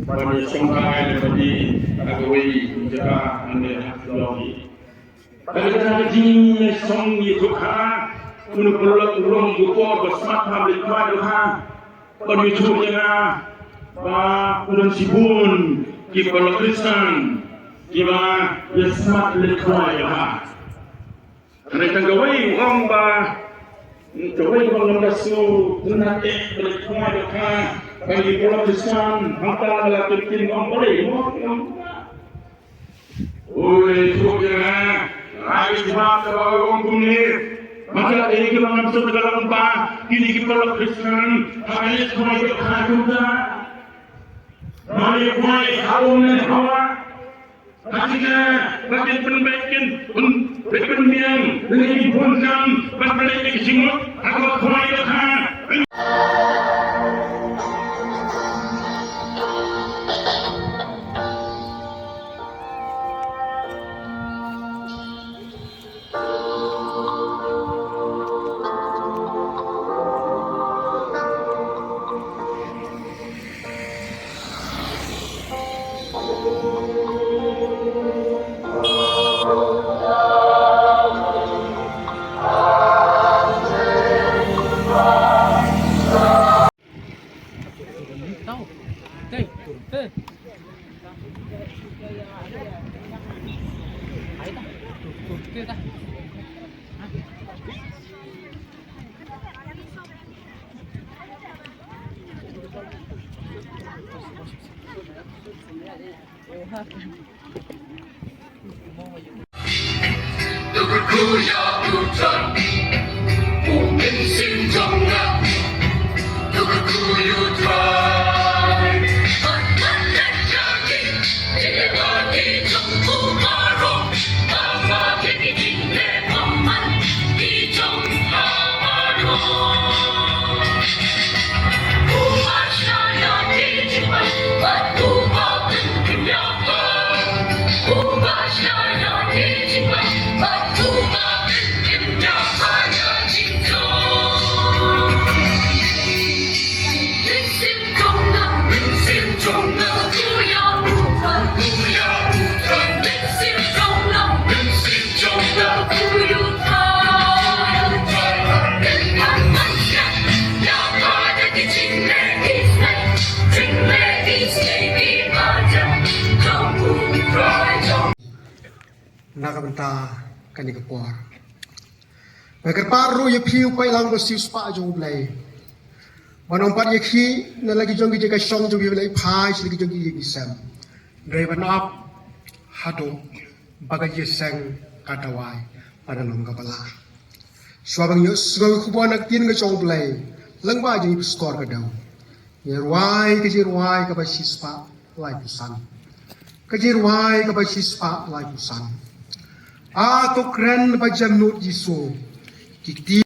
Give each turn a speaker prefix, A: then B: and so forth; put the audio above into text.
A: bagi songkai bagi agawai jaga anda lagi. Pada jing song itu ha, untuk pelak urung gupor bersmat public kuat ha, pada itu yang urang sibun, kita pelak Kristen, kita bersmat lekuat ha. Mereka gawai orang gawai orang rasu tunat lekuat ha, bagi pelak Kristen, hantar dalam terkin orang boleh. Oi, tukar. Hari Jumat kalau orang kumir, maka ini kita masuk ke dalam bah, ini kita pelak Kristen, hari semua kita juga. Mari mulai harum dan hawa, ketika bagi perbaikan, perbaikan dengan dibuatkan, berbalik ke sini, agar mulai kita.
B: Tubuhku yang hutan, mungkin simptomnya. Tubuhku hutan, akan terjadi. Jika di jumpa marah, apa kini kini paman di jumpa marah. Uasnya yang dijumpa, batu batu kenyataan. Uasnya yang dijumpa, batu batu kenyataan cinta. Musim jomna, ku yang hutan, musim jomna, ku hutan. Dengan manusia yang ada di Chinle di Padang, Kampung Praja.
C: Nakabenta kani kapor. Nagkarparo yung piu pa ilang basis pa jong blay. Manong pat yaki na lagi jong gijay kasyong jong gijay pay lagi jong gijay isam. Driver up hado bagay yeseng kataway pananong kapala. Swabang yus gawi kubuan nagtin nga jong blay. Lang ba jong score ka daw. Yerway kajirway kabasis pa lay pusan. Kajirway kabasis pa lay pusan. Ato kren bajam not jiso. Kikti